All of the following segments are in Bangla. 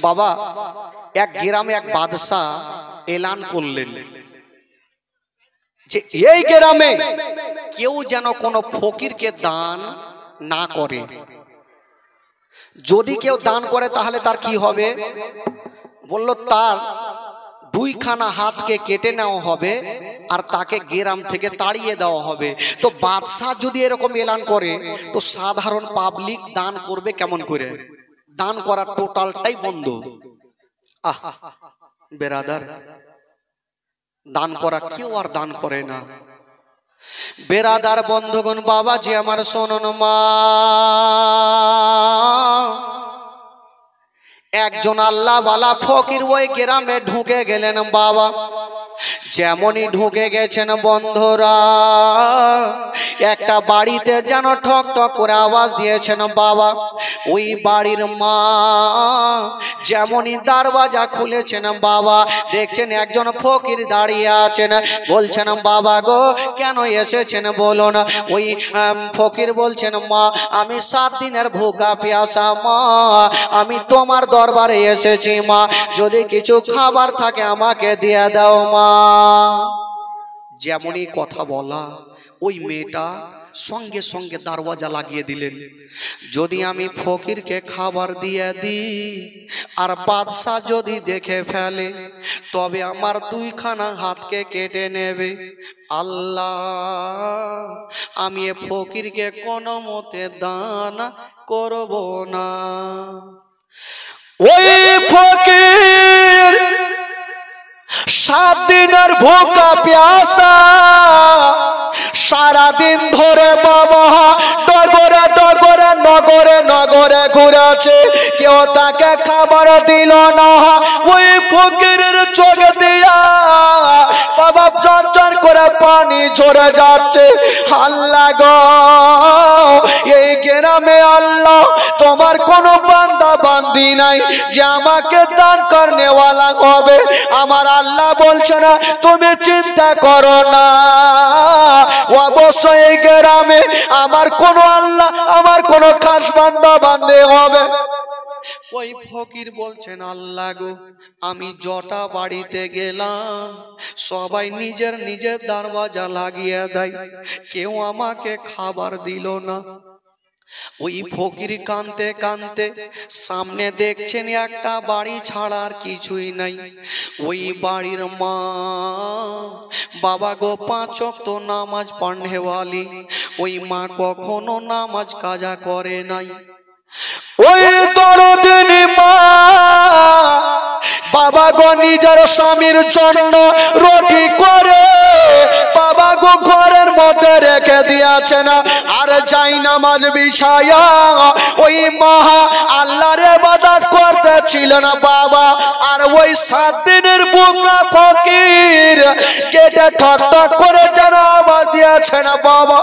বাবা এক গ্রামে এক বাদশা এলান করলেন যে এই গ্রামে কেউ যেন কোনো ফকিরকে দান না করে, যদি কেউ দান করে তাহলে তার কি হবে? বলল তার দুইখানা হাতকে কেটে নেওয়া হবে আর তাকে গ্রাম থেকে তাড়িয়ে দেওয়া হবে। তো বাদশা যদি এরকম এলান করে তো সাধারণ পাবলিক দান করবে কেমন করে? দান করা টোটালটাই বন্ধ। আহ বেরাদার, দান করা কেউ আর দান করে না। বেরাদার বন্ধুগণ, বাবা যে আমার শোনন মা, একজন আল্লাহ ওয়ালা ফকির ওই গ্রামে ঢুকে গেলেন। বাবা যেমনই ঢুকে গেছেন বন্ধুরা, একটা বাড়িতে যেন ঠক ঠক করে আওয়াজ দিয়েছেন। বাবা ওই বাড়ির মা যেমনই দরওয়াজা খুলেছেন, বাবা দেখছেন একজন ফকির দাঁড়িয়ে আছেন। বলছেন বাবা গো কেন এসেছেন বলুন। ওই ফকির বলছেন মা আমি 7 দিনের ভুকা পিয়াসা মা, আমি তোমার দরবারে এসেছি মা, যদি কিছু খাবার থাকে আমাকে দিয়ে দাও মা। যেমনই কথা বলা ওই মেয়েটা সঙ্গে সঙ্গে দরওয়াজা লাগিয়ে দিলেন। যদি আমি ফকিরকে খাবার দিয়ে দিই আর বাদশা যদি দেখে ফেলে তবে আমার 2খানা হাতকে কেটে নেবে। আল্লাহ আমি এ ফকিরকে কোনো মতে দান করব না। ওই ফকির 7 দিনের ভুকা প্যাসা, সারাদিন ধরে বাবা ডগরে ডগরে নগরে নগরে ঘুরেছে, কেউ তাকে খাবার দিল না। ওই ফকিরের চোখ দিয়া বাবা চরচর করে পানি ঝরে যাচ্ছে। আল্লাহ গো এই গ্রামে আল্লাহ তোমার কোনো বান্দা বান্দি নাই যে আমাকে দান করনেওয়ালা হবে। আমার আল্লাহ বলছে না তুমি চিন্তা করো না, অবশ্যই এই গ্রামে আমার কোনো আল্লাহ আমার কোনো খাস বান্দা বান্দি হবে। ওই ফকির বলছেন আল্লাহ গো আমি জটা বাড়িতে গেলাম, সবাই নিজের নিজের দরওয়াজা লাগিয়ে দেয়, কেউ আমাকে খাবার দিল না। ওই ফকির কাঁদতে কাঁদতে সামনে দেখছেন একটা বাড়ি ছাড়া আর কিছুই নাই। ওই বাড়ির মা বাবা গো 5 ওয়াক্ত নামাজ পড়নেওয়ালি, ওই মা কখনো নামাজ কাজা করে নাই। ওই দরদিনী মা বাবা গো নিজের স্বামীর জন্য রুটি করে বাবা গো ঘরের মধ্যে রেখে দিয়েছেন, আর যাই নামাজ বিছায়া ওই মা আল্লাহর ইবাদত করতেছিলেন বাবা। আর ওই 7 দিনের বুকা ফকির কেটে ঠক ঠক করে যেন আওয়াজ দিয়েছেন বাবা।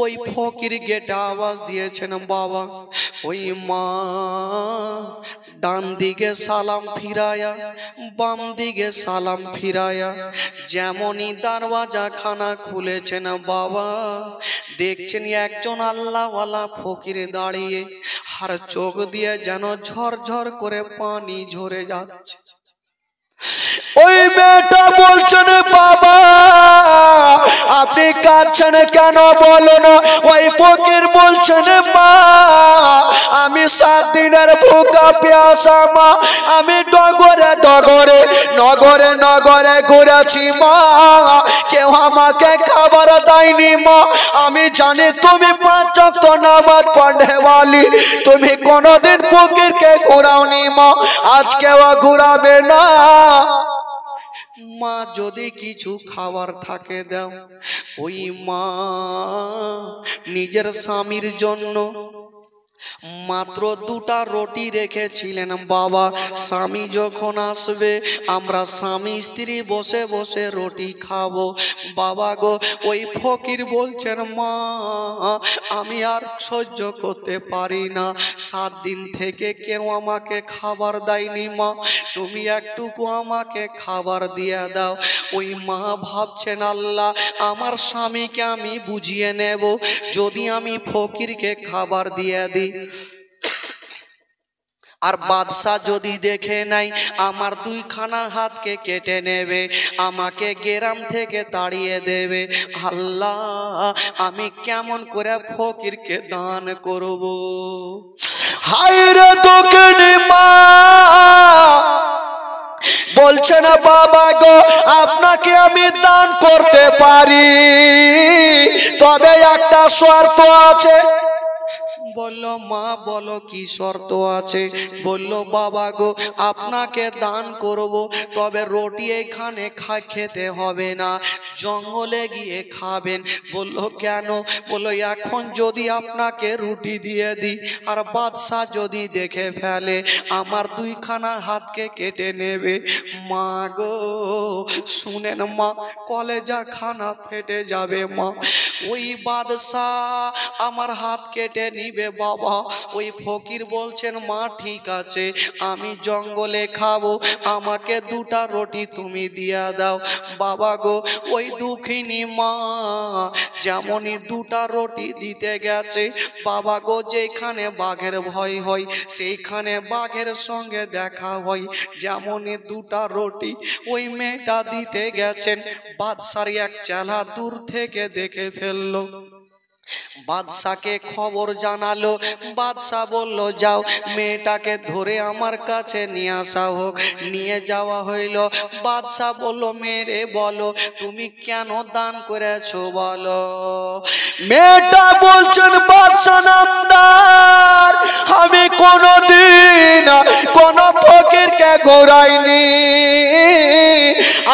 ওই ফকির গেটে আওয়াজ দিয়েছেন বাবা। ওই মা ডান দিকে সালাম ফিরায়া বাম দিকে সালাম ফিরায়া যেমনই দরওয়াজা খানা খুলেছেন বাবা, দেখছেন একজন আল্লাহওয়ালা ফকির দাঁড়িয়ে, আর চোখ দিয়ে যেন ঝরঝর করে পানি ঝরে যাচ্ছে। ওই মেয়েটা বলছেন বাবা আপনি কাঁদছেন কেন বলো না। ওই ফকির বলছেন মা আমি 7 দিনের ভুকা প্যাসা মা, আমি ডগরে ডগরে নগরে নগরে ঘুরেছি মা, কেউ আমাকে খাবার দেয়নি মা। আমি জানি তুমি 5 ওয়াক্ত নামাজ পড়নেওয়ালি, তুমি কোনোদিন ফকিরকে ঘুরাওনি মা, আজকেও ঘুরাবে না। মা যদি কিছু খাবার থাকে দাও। ওই মা নিজের স্বামীর জন্য মাত্র 2টা রুটি রেখেছিলেন বাবা। স্বামী যখন আসবে আমরা স্বামী স্ত্রী বসে বসে রুটি খাবো বাবা গো। ওই ফকির বলছেন মা আমি আর সহ্য করতে পারি না, 7 দিন থেকে কেউ আমাকে খাবার দেয়নি মা, তুমি একটুকু আমাকে খাবার দিয়ে দাও। ওই মা ভাবছেন আল্লাহ আমার স্বামীকে আমি বুঝিয়ে নেব, যদি আমি ফকিরকে খাবার দিয়ে দিই আর বাদশা যদি দেখে নাই আমার দুইখানা হাতকে কেটে নেবে, আমাকে গ্রাম থেকে তাড়িয়ে দেবে। আল্লাহ, আমি কেমন করে ফকিরকে দান করব? হায়রে দোকানি মা বলছে না, বাবা গো আপনাকে আমি দান করতে পারি, তবে একটা শর্ত আছে। বললো মা বলো কি শর্ত আছে? বললো বাবা গো আপনাকে দান করব, তবে রুটি এখানে খেতে হবে না, জঙ্গলে গিয়ে খাবেন। বললো কেন? বললো এখন যদি আপনাকে রুটি দিয়ে দিই আর বাদশা যদি দেখে ফেলে আমার দুইখানা হাতকে কেটে নেবে। মা গো শুনেন মা, কলেজা খানা ফেটে যাবে মা। ওই বাদশা আমার হাত কেটে নিবে বাবা। ওই ফকির বলছেন মা ঠিক আছে আমি জঙ্গলে খাবো, আমাকে দুটা রুটি তুমি দিয়া দাও। বাবা গো ওই দুঃখিনী মা যেমনই দুটা রুটি দিতে গেছে, বাবা গো যেখানে বাঘের ভয় হয় সেইখানে বাঘের সঙ্গে দেখা হয়। যেমনই দুটা রুটি ওই মেয়েটা দিতে গেছেন, বাদশার এক চেলা দূর থেকে দেখে ফেললো, বাদশাকে খবর জানালো। বাদশা বলল যাও মেয়েটাকে ধরে আমার কাছে নিয়ে আসা হোক। নিয়ে যাওয়া হইল। বাদশা বলল মেরে বলো তুমি কেন দান করেছো বলো। মেয়েটা বলছেন বাদশা নামদার আমি কোনদিন কোন ফকিরকে ঘোরাইনি,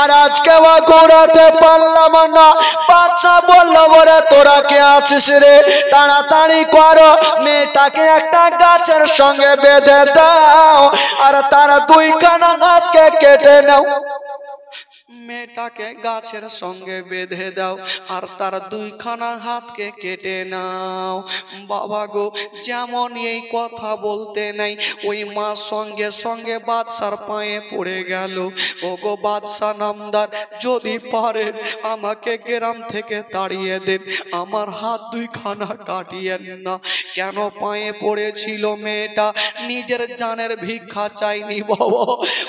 আর আজকে ঘোরাতে পারলাম না। বাদশা বলল বলে তোরা কে আছিস রে, তাড়াতাড়ি করো মেয়েটাকে একটা গাছের সঙ্গে বেঁধে দাও আর তার দুইখানা হাতকে কেটে নাও। মেয়েটাকে গাছের সঙ্গে বেঁধে দাও আর তার দুইখানা হাতকে কেটে নাও। বাবা গো যেমন এই কথা বলতে নাই ওই মা সঙ্গে সঙ্গে বাদশার পায়ে পড়ে গেল। ও গো বাদশা নামদার যদি পারেন আমাকে গ্রাম থেকে তাড়িয়ে দেন, আমার হাত দুইখানা কাটিয়েন না। কেন পায়ে পড়েছিল মেয়েটা? নিজের জানের ভিক্ষা চাইনি বাবা।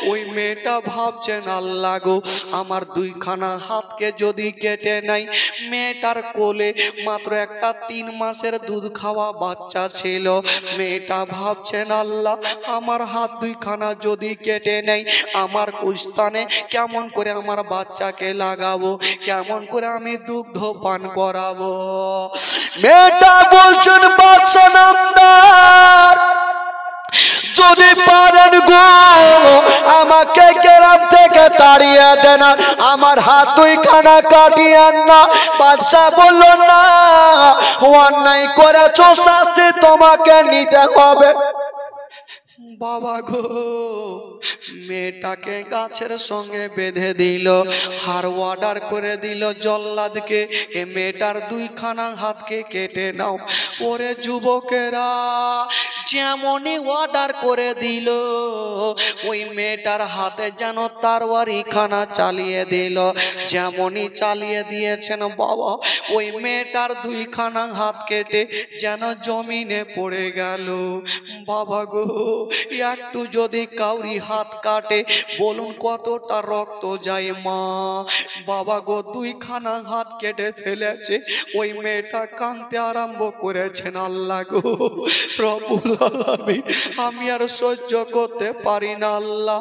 ওই মেয়েটা ভাবছেন আল্লাহ গো আমার দুইখানা হাতকে যদি কেটে নাই, মেয়েটার কোলে মাত্র একটা 3 মাসের দুধ খাওয়া বাচ্চা ছিল। মেয়েটা ভাবছেন আল্লাহ আমার হাত দুইখানা যদি কেটে নেই, আমার কুস্তানে কেমন করে আমার বাচ্চাকে লাগাবো, কেমন করে আমি দুগ্ধ পান করাবো। মেয়েটা বলছেন বাদশা নামদার যদি পারেন গো আমাকে গ্রাম থেকে তাড়িয়ে দেন, আমার হাত দুইখানা কাটিয়েন না। বাদশা বলল না অন্যায় করেছো, শাস্তি তোমাকে নিতে হবে। বাবা গো মেয়েটাকে গাছের সঙ্গে বেঁধে দিল আর অর্ডার করে দিল জল্লাদকে এ মেয়েটার দুইখানা হাতকে কেটে নাও। ওরে যুবকেরা যেমনই অর্ডার করে দিল ওই মেয়েটার হাতে যেন তরবারি খানা চালিয়ে দিল। যেমনই চালিয়ে দিয়েছেন বাবা ওই মেয়েটার দুইখানা হাত কেটে যেন জমিনে পড়ে গেল। বাবা গো একটু যদি কাউরি হাত কাটে বলুন কতটা রক্ত যায় মা। বাবা গো দুইখানা হাত কেটে ফেলেছে। ওই মেয়েটা কাঁদতে আরম্ভ করেছেন আল্লাহ গো রব্বুল আলামিন আমি আর সহ্য করতে পারি না আল্লাহ।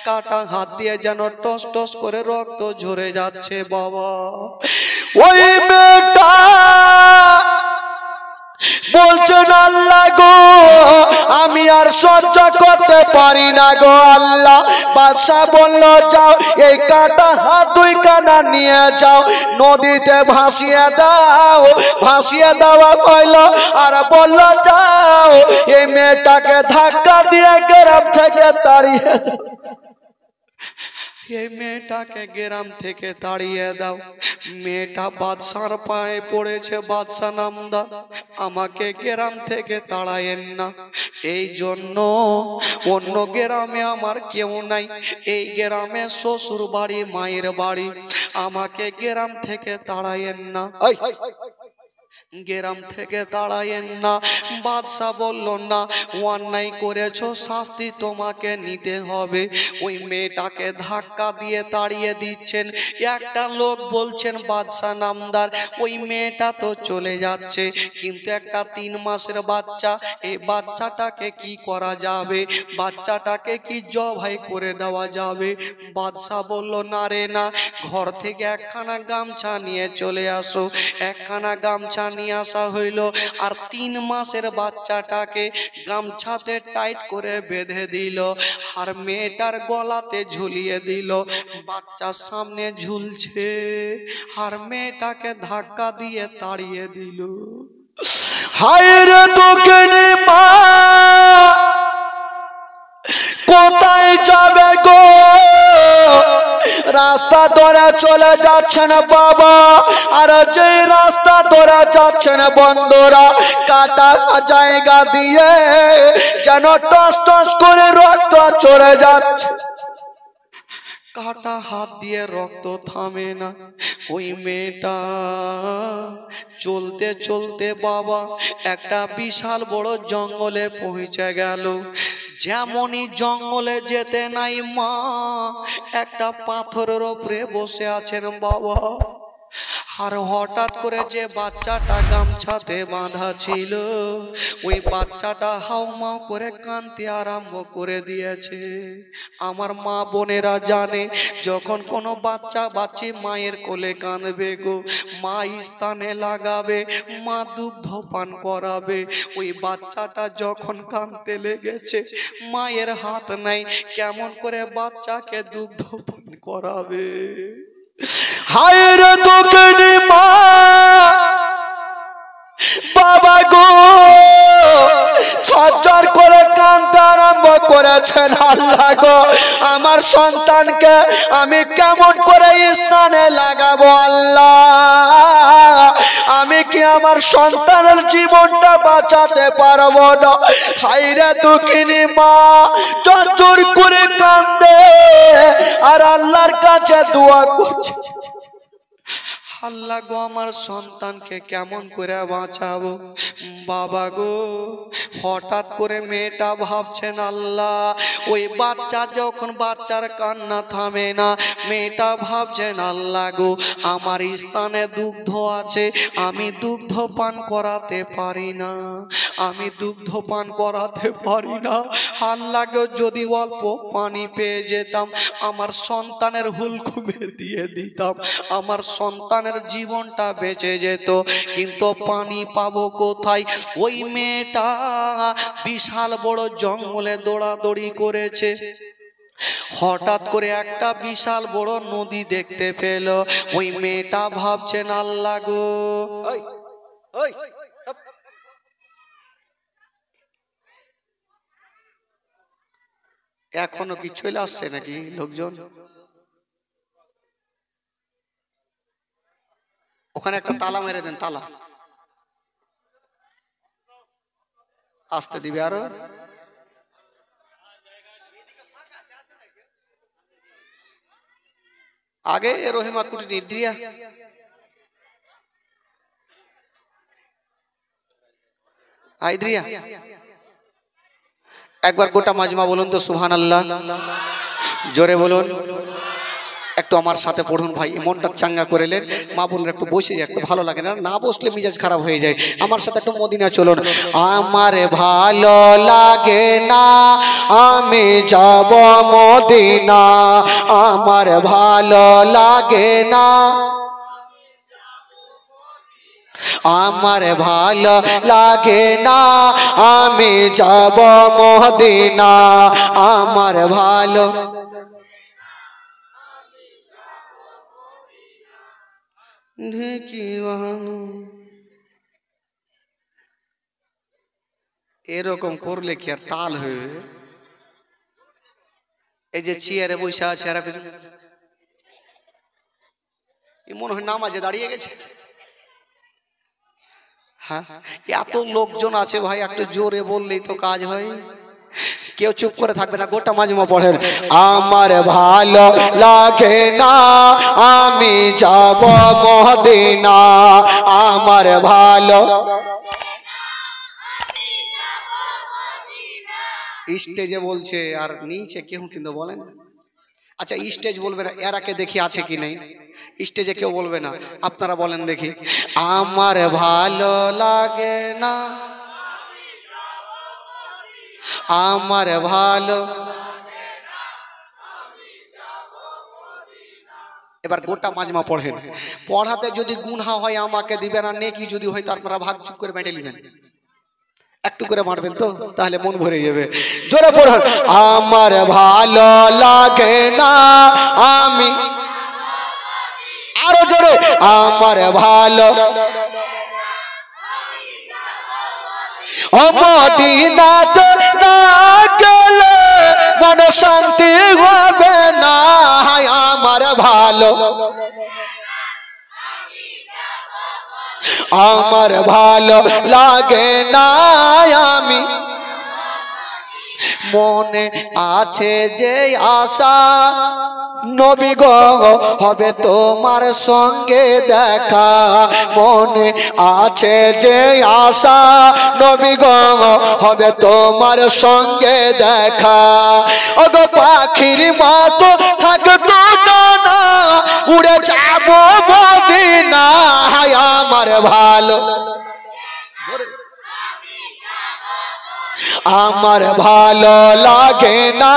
কাটা হাত দিয়ে যেন টস টস করে রক্ত ঝরে যাচ্ছে বাবা। ওই মেয়েটা বলছেন আল্লাহ গো আমি আর সহ্য করতে পারি না গো আল্লাহ। বাদশা বলল যাও এই কাটা হাত দুইখানা নিয়ে যাও নদীতে ভাসিয়ে দাও। ভাসিয়ে দেওয়া কইল আর বলল যাও এই মেয়েটাকে ধাক্কা দিয়ে গ্রাম থেকে তাড়িয়ে দাও। এই মেয়েটাকে গ্রাম থেকে তাড়িয়ে দাও। মেয়েটা বাদশার পায়ে পড়েছে, বাদশা নামদার আমাকে গ্রাম থেকে তাড়ায়েন না। এই জন্য অন্য গ্রামে আমার কেউ নাই, এই গ্রামে শ্বশুর বাড়ি মায়ের বাড়ি, আমাকে গ্রাম থেকে তাড়ায়েন না। গ্রাম থেকে দাঁড়ায়েন না। বাদশা বলল না, অন্যায় করেছো, শাস্তি তোমাকে নিতে হবে। ওই মেয়েটাকে ধাক্কা দিয়ে তাড়িয়ে দিচ্ছেন। একটা লোক বলছেন, বাদশা নামদার, ওই মেয়েটা তো চলে যাচ্ছে, কিন্তু একটা 3 মাসের বাচ্চা, এই বাচ্চাটাকে কি করা যাবে? বাচ্চাটাকে কি জবাই করে দেওয়া যাবে? বাদশা বলল, না রে না, ঘর থেকে একখানা গামছা নিয়ে চলে আসো। একখানা গামছা নিয়ে আসা হইল, আর 3 মাসের বাচ্চাটাকে গামছাতে টাইট করে বেঁধে দিল, আর মেয়েটার গলাতে ঝুলিয়ে দিল। বাচ্চার সামনে ঝুলছে, আর মেয়েটাকে ধাক্কা দিয়ে তাড়িয়ে দিল। হায় রে দোকানে মা, কোথায় যাবে গো? রাস্তা ধরে চলে যাচ্ছেন বাবা, আর যে রাস্তা ধরে যাচ্ছেন বন্ধুরা, কাটা জায়গা দিয়ে যেন টস টস করে রক্ত চলে যাচ্ছে। কাটা হাত দিয়ে রক্ত থামে না। ওই মেয়েটা চলতে চলতে বাবা একটা বিশাল বড় জঙ্গলে পৌঁছে গেল। যেমনই জঙ্গলে যেতে নাই মা, একটা পাথরের উপরে বসে আছেন বাবা। আর হঠাৎ করে যে বাচ্চাটা গামছাতে বাঁধা ছিল, ওই বাচ্চাটা হাউমাউ করে কাঁদতে আরম্ভ করে দিয়েছে। আমার মা বোনেরা জানে, যখন কোনো বাচ্চা বাচ্চি মায়ের কোলে কাঁদবে গো, মা স্থানে লাগাবে, মা দুগ্ধ পান করাবে। ওই বাচ্চাটা যখন কাঁদতে লেগেছে, মায়ের হাত নাই, কেমন করে বাচ্চাকে দুগ্ধ পান করাবে? হায় রে দোকানি মা, বাবা গো ছটর করে কাঁদতে আরম্ভ করেছেন। আল্লাহ গো, আমার সন্তানকে আমি কেমন করে স্থানে লাগাবো? আল্লাহ, আমি কি আমার সন্তানের জীবনটা বাঁচাতে পারবো না? হায় রে দুঃখিনী মা চঞ্চর করে কাঁদে, আর আল্লাহর কাছে দোয়া করছে, আল্লাহ গো আমার সন্তানকে কেমন করে বাঁচাবো? বাবা গো, হঠাৎ করে মেয়েটা ভাবছেন, আল্লাহ, ওই বাচ্চা যখন বাচ্চার কান্না থামে না, মেয়েটা ভাবছেন, আল্লাহ গো, আমার স্থানে দুগ্ধ আছে, আমি দুগ্ধ পান করাতে পারি না, আমি দুগ্ধ পান করাতে পারি না। আল্লাহ গো, যদি অল্প পানি পেয়ে যেতাম, আমার সন্তানের হুলকুমে দিয়ে দিতাম, আমার সন্তানের জীবনটা বেঁচে যেত। কিন্তু পানি পাবো কোথায়? ওই মেয়েটা বিশাল বড় জঙ্গলে দৌড়াদৌড়ি করেছে। হঠাৎ করে একটা বিশাল বড় নদী দেখতে পেল। ওই মেয়েটা ভাবছেন, আল্লাহ গো, এখনো কি চলে আসছে নাকি লোকজন? ওখানে একটা তালা মেরে দেন, তালা আসতে দিবে। আরো আগে রহিমা কুটি নির্দিয়া আইদ্রিয়া, একবার গোটা মাজমা বলুন তো সুবহানাল্লাহ, জোরে বলুন। একটু আমার সাথে পড়ুন ভাই, মনটা চাঙ্গা করেলেন। মা বোনের একটু বসে যায়, একটু ভালো লাগে না, না বসলে মিজাজ খারাপ হয়ে যায়। আমার সাথে একটু মদিনা চলুন। আমার ভালো লাগে না, আমি যাব মদিনা, আমার ভালো লাগে না, আমার ভালো লাগে না, আমি যাব মদিনা, আমার ভালো। এরকম করলে কি আর তাল হবে? এই যে চেয়ারে বসে আছে, মনে হয় নামাজে দাঁড়িয়ে গেছে। হ্যাঁ, এত লোকজন আছে ভাই, একটু জোরে বললেই তো কাজ হয়। কেউ চুপ করে থাকবে না, গোটা মাজমা পড়েন। আমার ভালো লাগে না আমি যাব মদিনা, আমার ভালো। স্টেজে বলছে আর নিচে কেউ কিন্তু বলেন। আচ্ছা স্টেজ বলবে না, এরাকে দেখি আছে কি নেই, স্টেজে কেউ বলবে না, আপনারা বলেন দেখি। আমার ভালো লাগে না, আমার ভালো। এবার গোটা মাজমা পড়েন, পড়াতে যদি গুনহা হয় আমাকে দিবেন, আর নেকি যদি হয় তো আপনারা ভাগ চুপ করে বেঁটে নেবেন, একটু করে মারবেন তো, তাহলে মন ভরে যাবে। জোরে পড়েন। আমার ভালো লাগে না আমি, আরো জোরে, আমার ভালো মদিনাতে না গেলে মন শান্তি হবে না, আমার ভালো, আমার ভালো লাগে না আমি, মনে আছে যে আশা নবী গো হবে তোমার সঙ্গে দেখা, মনে আছে যে আশা নবী গো হবে তোমার সঙ্গে দেখা। ওগো পাখির মতো থাকতো না উড়ে যাব মদিনা, আমার ভালো, আমার ভালো লাগে না,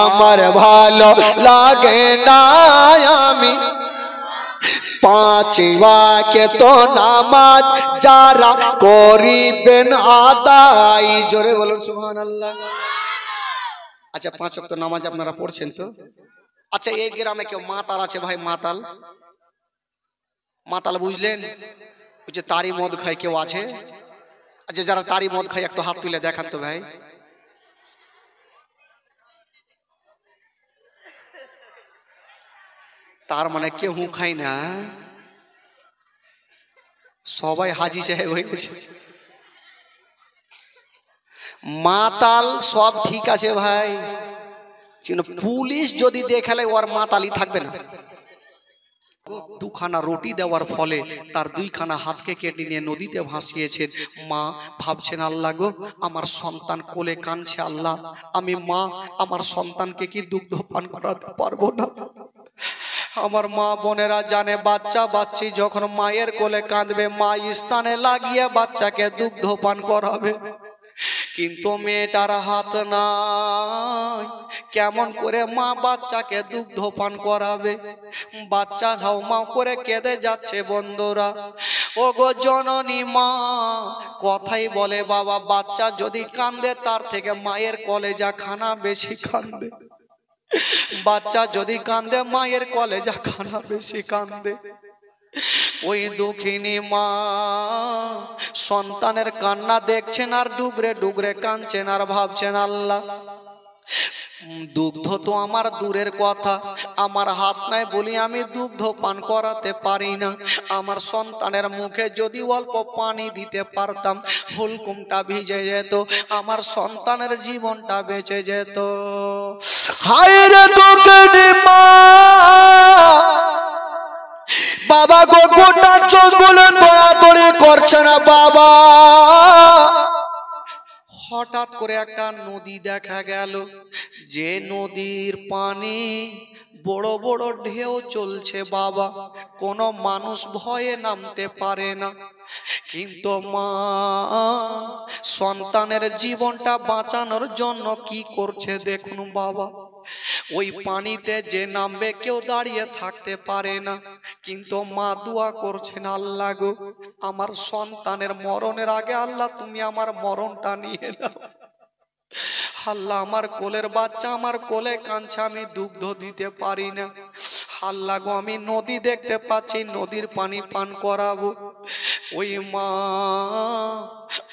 আমার ভালো লাগে না আমি, পাঁচ ওয়াক্ত নামাজ যারা করিবেন আদায়, জোরে বলুন সুবহানাল্লাহ। আচ্ছা পাঁচ ওয়াক্ত নামাজ আপনারা পড়ছেন তো? আচ্ছা এই গ্রামে কেউ মাতাল আছে ভাই? মাতাল, মাতাল বুঝলেন? যে তারি মদ খায় কেউ আছে? আচ্ছা যারা তারি মদ খায় একটু হাত তুলে দেখান তো ভাই। তার মানে কেউ খায় না, সবাই হাজি সাহেব হয়ে গেছে। মাতাল সব ঠিক আছে ভাই, পুলিশ যদি দেখালে ওর মাতালি থাকবে না। দুখানা রুটি দেওয়ার ফলে তার দুইখানা হাতকে কেটে নিয়ে নদীতে ভাসিয়েছেন। মা ভাবছেন আল্লাহ গো আমার সন্তান কোলে কাঁদছে, আল্লাহ আমি মা আমার সন্তানকে কি দুগ্ধ পান করাতে পারবো না। আমার মা বোনেরা জানে বাচ্চা বাচ্চি যখন মায়ের কোলে কাঁদবে মা স্থানে লাগিয়ে বাচ্চাকে দুগ্ধ পান করাবে, কিন্তু মেয়েটার হাত নাই, কেমন করে মা বাচ্চাকে দুগ্ধ পান করাবে? বাচ্চা ধাউমাউ করে কেঁদে যাচ্ছে বন্ধুরা। ও গো জননী মা, কথাই বলে বাবা বাচ্চা যদি কান্দে তার থেকে মায়ের কলেজা খানা বেশি কান্দে, বাচ্চা যদি কান্দে মায়ের কলেজা খানা বেশি কান্দে। ওই দুঃখিনী মা সন্তানের কান্না দেখছেন আর ডুগরে ডুগরে কাঁদছেন আর ভাবছেন আল্লাহ দুগ্ধ তো আমার দূরের কথা, আমার হাত নাই বলি আমি দুগ্ধ পান করাতে পারি না। আমার সন্তানের মুখে যদি অল্প পানি দিতে পারতাম হুলকুমটা ভিজে যেত, আমার সন্তানের জীবনটা বেঁচে যেত। হায় রে দুঃখিনী মা, বাবা গো গোটা চোখগুলো দৌড়াদৌড়ি করছে না বাবা। হঠাৎ করে একটা নদী দেখা গেল, যে নদীর পানি বড় বড় ঢেউ চলছে বাবা, কোনো মানুষ ভয়ে নামতে পারে না। কিন্তু মা সন্তানের জীবনটা বাঁচানোর জন্য কি করছে দেখুন বাবা। ওই পানিতে যে নামবে কেউ দাঁড়িয়ে থাকতে পারে না, কিন্তু মা দোয়া করছেন আল্লাহ গো আমার সন্তানের মরণের আগে আল্লাহ তুমি আমার মরণটা নিয়ে নাও। আল্লাহ আমার কোলের বাচ্চা আমার কোলে কাঁদছে, আমি দুগ্ধ দিতে পারি না। আল্লাহ গো আমি নদী দেখতে পাচ্ছি, নদীর পানি পান করাবো। ওই মা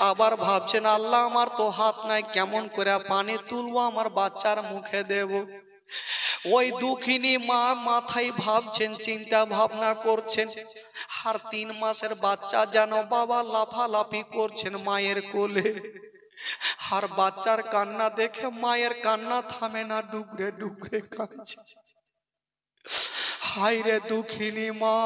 আবার ভাবছেন আল্লাহ আমার তো হাত নাই, কেমন করে পানি তুলবো আমার বাচ্চার মুখে দেব। ওই দুঃখিনী মা মাথায় ভাবছেন, চিন্তা ভাবনা করছেন, আর 3 মাসের বাচ্চা যেন বাবা লাফালাফি করছেন মায়ের কোলে। আর বাচ্চার কান্না দেখে মায়ের কান্না থামে না, ডুগরে ডুগরে কাঁদছে। হায় রে দুঃখিনী মা,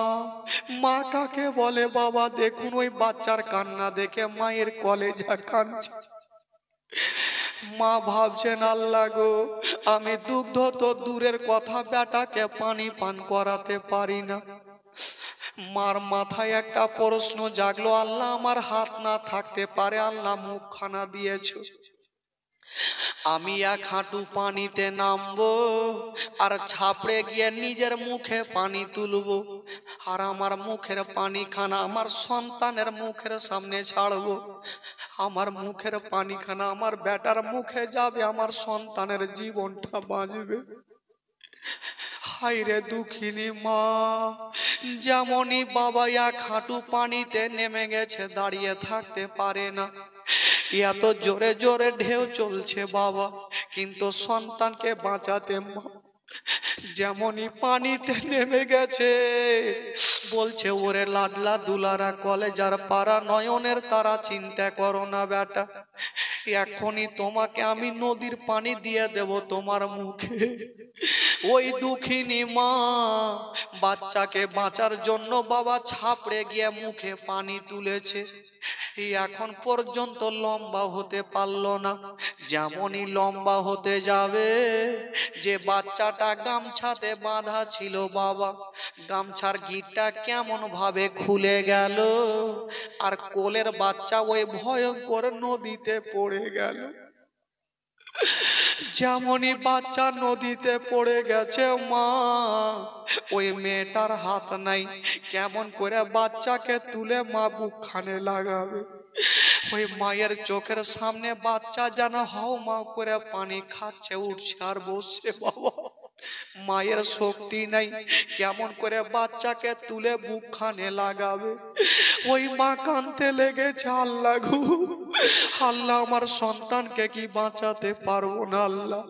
মা কাকে বলে বাবা? দেখুন ওই বাচ্চার কান্না দেখে মায়ের কলেজা কাঁদছে। মা ভাবছেন আল্লাহ গো, আমি দুগ্ধ তো দূরের কথা, বেটাকে পানি পান করাতে পারি না। মার মাথায় একটা প্রশ্ন জাগলো, আল্লাহ আমার হাত না থাকতে পারে, আল্লাহ মুখখানা দিয়েছ, আমি 1 হাঁটু পানিতে নামবো আর ছাপড়ে গিয়ে নিজের মুখে পানি তুলবো, আর আমার মুখের পানিখানা আমার সন্তানের মুখের সামনে ছাড়বো। আমার মুখের পানিখানা আমার বেটার মুখে যাবে, আমার সন্তানের জীবনটা বাঁচবে। হায় রে দুঃখিনী মা, যেমনই বাবা 1 হাঁটু পানিতে নেমে গেছে, দাঁড়িয়ে থাকতে পারে না। এত জোরে জোরে ঢেউ চলছে বাবা, কিন্তু সন্তানকে বাঁচাতে মা যেমনই পানিতে নেমে গেছে, বলছে ওরে লাডলা দুলারা কলেজার পাড়া নয়নের তারা, চিন্তা করো না বেটা, এখনই তোমাকে আমি নদীর পানি দিয়ে দেব তোমার মুখে। ওই দুঃখিনী মা বাচ্চাকে বাঁচার জন্য বাবা ছাপড়ে গিয়ে মুখে পানি তুলেছে, এখন পর্যন্ত লম্বা হতে পারলো না। যেমনই লম্বা হতে যাবে, যে বাচ্চাটা গামছাতে বাঁধা ছিল বাবা, গামছার গিটটা কেমন ভাবে খুলে গেল, আর কোলের বাচ্চা ওই ভয়ঙ্কর নদীতে পড়ে গেল। যেমনই বাচ্চা নদীতে পড়ে গেছে, মা ওই মেয়েটার হাত নাই, কেমন করে বাচ্চাকে তুলে মা বুকখানে লাগাবে। ওই মায়ের চোখের সামনে বাচ্চা যেন হাও মাও করে পানি খাচ্ছে, উঠছে আর বসছে বাবা, মায়ের শক্তি নাই, কেমন করে বাচ্চাকে তুলে বুকখানে লাগাবে। ওই মা কাঁদতে লেগেছে, আল্লাহ গো, আল্লাহ আমার সন্তানকে কি বাঁচাতে পারবো না? আল্লাহ,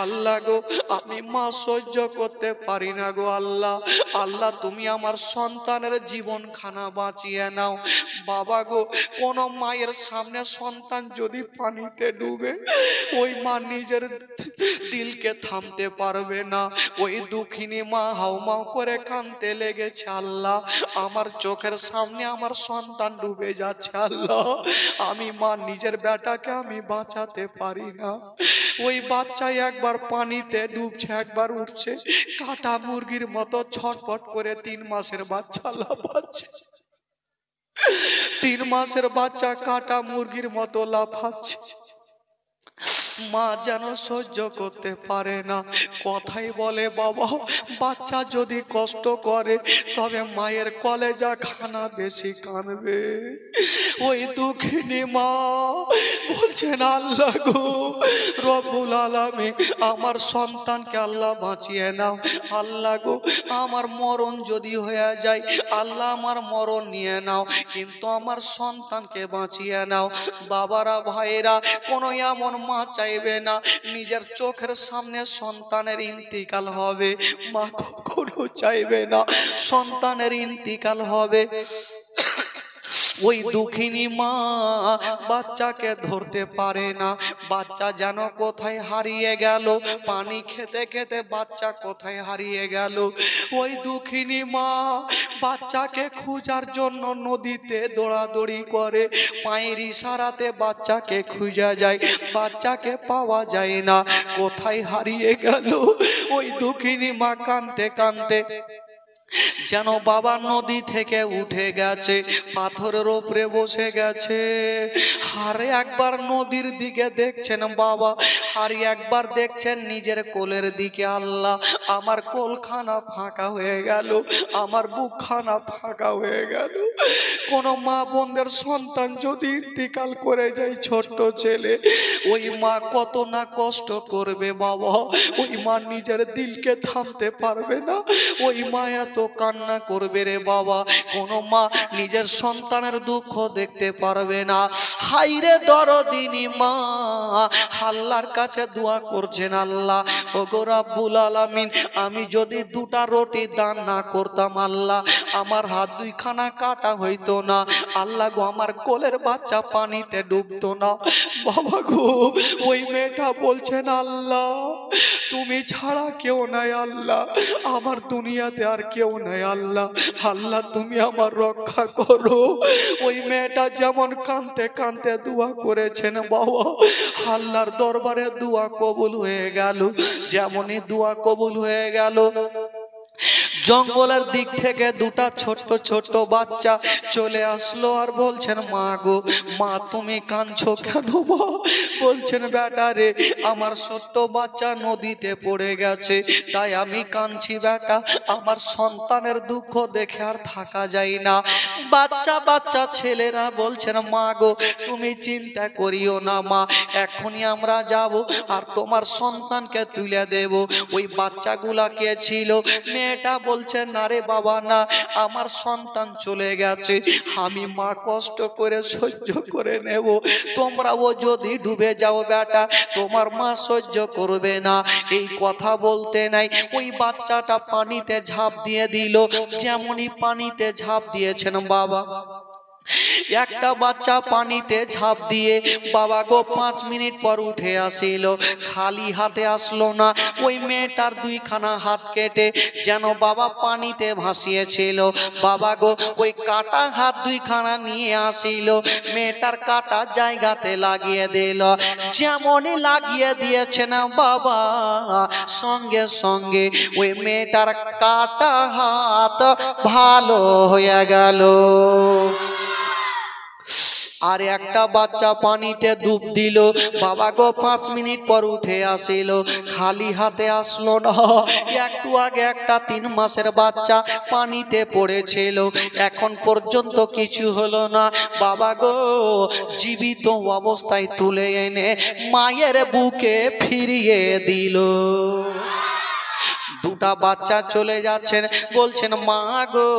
আল্লাহ গো, আমি মা সহ্য করতে পারি না গো আল্লাহ, আল্লাহ তুমি আমার সন্তানের জীবন খানা বাঁচিয়ে নাও। বাবা গো, কোন মায়ের সামনে সন্তান যদি পানিতে ডুবে, ওই মা নিজের দিলকে থামতে পারবে না। ওই দুঃখিনী মা হাউমাউ করে কাঁদতে লেগেছে, আল্লাহ আমার চোখের সামনে আমার সন্তান ডুবে যাচ্ছে, আল্লাহ আমি মা নিজের বেটাকে আমি বাঁচাতে পারি না। ওই বাচ্চা একবার পানিতে ডুবছে, একবার উঠছে, কাটা মুরগির মতো ছটপট করে 3 মাসের বাচ্চা লাফাচ্ছে। 3 মাসের বাচ্চা কাটা মুরগির মতো লাফাচ্ছে। মা যেন সহ্য করতে পারে না। কথাই বলে বাবা, বাচ্চা যদি কষ্ট করে তবে মায়ের কলেজা খানা বেশি কাঁদবে। ওই দুঃখিনী মা বলছেন, আল্লাহ গো রব্বুল আলামিন, আমার সন্তানকে আল্লাহ বাঁচিয়ে নাও। আল্লাহ গো, আমার মরণ যদি হয়ে যায়, আল্লাহ আমার মরণ নিয়ে নাও, কিন্তু আমার সন্তানকে বাঁচিয়ে নাও। বাবারা ভাইরা, কোনো এমন মা চাইবে না নিজের চোখের সামনে সন্তানের ইন্তিকাল হবে, মা কখনো চাইবে না সন্তানের ইন্তিকাল হবে। ওই দুঃখিনী মা বাচ্চাকে ধরতে পারে না, বাচ্চা যেন কোথায় হারিয়ে গেল, পানি খেতে খেতে বাচ্চা কোথায় হারিয়ে গেল। ওই দুঃখিনী মা বাচ্চাকে খোঁজার জন্য নদীতে দৌড়াদৌড়ি করে, পায়ের ইশারাতে বাচ্চাকে খুঁজে যায়, বাচ্চাকে পাওয়া যায় না, কোথায় হারিয়ে গেল। ওই দুঃখিনী মা কাঁদতে কাঁদতে যেন বাবা নদী থেকে উঠে গেছে, পাথরের উপরে বসে গেছে। আর একবার নদীর দিকে দেখছেন বাবা, আর একবার দেখছেন নিজের কোলের দিকে। আল্লাহ, আমার কোলখানা ফাঁকা হয়ে গেল, আমার বুকখানা ফাঁকা হয়ে গেল। কোন মা বোনদের সন্তান যদি ইন্তিকাল করে যায়, ছোট্ট ছেলে, ওই মা কত না কষ্ট করবে বাবা। ওই মা নিজের দিলকে থামতে পারবে না, ওই মা এত কান্না করবে রে বাবা। কোন মা নিজের সন্তানের দুঃখ দেখতে পারবে না। হাইরে দরদিনী মা, আল্লাহর কাছে দোয়া করছেন, আল্লাহ ওগো রব্বুল আলামিন, আমি যদি দুটা রুটি দান না করতাম আল্লাহ, আমার হাত দুইখানা কাটা হইতো না আল্লাহ গো, আমার কোলের বাচ্চা পানিতে ডুবতো না। বাবা গো, ওই মেয়েটা বলছেন, আল্লাহ তুমি ছাড়া কেউ নাই আল্লাহ, আমার দুনিয়াতে আর কেউ নাই আল্লাহ, আল্লাহ তুমি আমার রক্ষা করো। ওই মেয়েটা যেমন কাঁদতে কাঁদতে দোয়া করেছেন বাবা, আল্লাহর দরবারে দোয়া কবুল হয়ে গেল। যেমনই দোয়া কবুল হয়ে গেল, জঙ্গলের দিক থেকে দুটা ছোট ছোট বাচ্চা চলে আসলো আর বলছেন, মা গো মা তুমি কাঁদছো কেন মা? বলছেন, বেটা রে আমার ছোট্ট বাচ্চা নদীতে পড়ে গেছে তাই আমি কাঁদছি বেটা, আমার সন্তানের দুঃখ দেখে আর থাকা যায় না। বাচ্চা বাচ্চা ছেলেরা বলছেন, মা গো তুমি চিন্তা করিও না মা, এখনই আমরা যাব আর তোমার সন্তানকে তুলে দেব। ওই বাচ্চাগুলা কে ছিল? মেয়েটা বলছেন, না রে বাবা না, আমার সন্তান চলে গেছে, আমি মা কষ্ট করে সহ্য করে নেব, তোমরাও যদি ডুবে যাও বেটা তোমার মা সহ্য করবে না। এই কথা বলতে নাই ওই বাচ্চাটা পানিতে ঝাঁপ দিয়ে দিল। যেমনই পানিতে ঝাঁপ দিয়েছেন বাবা, একটা বাচ্চা পানিতে ঝাঁপ দিয়ে বাবা গো 5 মিনিট পর উঠে আসিল, খালি হাতে আসলো না। ওই মেয়েটার দুইখানা হাত কেটে যেন বাবা পানিতে ভাসিয়েছিল। বাবা গো ওই কাটা হাত দুইখানা নিয়ে আসিল, মেয়েটার কাটা জায়গাতে লাগিয়ে দিল। যেমনই লাগিয়ে দিয়েছে না বাবা, সঙ্গে সঙ্গে ওই মেয়েটার কাটা হাত ভালো হয়ে গেল। আর একটা বাচ্চা পানিতে ডুব দিল, বাবা গো 5 মিনিট পর উঠে আসিল, খালি হাতে আসলো না। একটু আগে একটা 3 মাসের বাচ্চা পানিতে পড়েছিল, এখন পর্যন্ত কিছু হলো না। বাবা গো জীবিত অবস্থায় তুলে এনে মায়ের বুকে ফিরিয়ে দিল। দুটা বাচ্চা চলে যাচ্ছেন, বলছেন, মা গো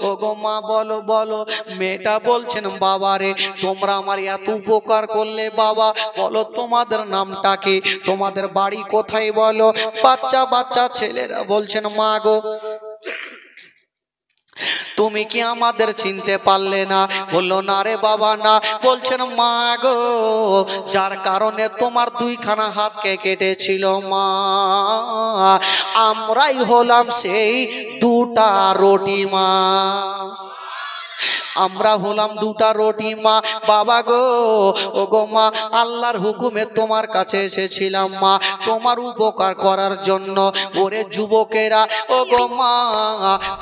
ও গো মা বলো বলো। মেয়েটা বলছেন, বাবা রে তোমরা আমার এত উপকার করলে বাবা, বলো তোমাদের নামটা কি, তোমাদের বাড়ি কোথায় বলো। বাচ্চা বাচ্চা ছেলেরা বলছেন, মা গো তুমি কি আমাদের চিনতে পারলে না? বললো, না রে বাবা না। বলছেন, মা গো যার কারণে তোমার দুইখানা হাতকে কেটেছিল মা, আমরাই হলাম সেই দুটা রুটি মা, আমরা হলাম দুটা রুটি মা। বাবা গো ও গো মা, আল্লাহর হুকুমে তোমার কাছে এসেছিলাম মা, তোমার উপকার করার জন্য। ওরে যুবকেরা ও গো মা,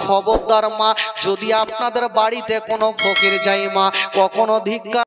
খবরদার মা, যদি আপনাদের বাড়িতে কোনো ফকির যায় মা, কখনো ধিক্কার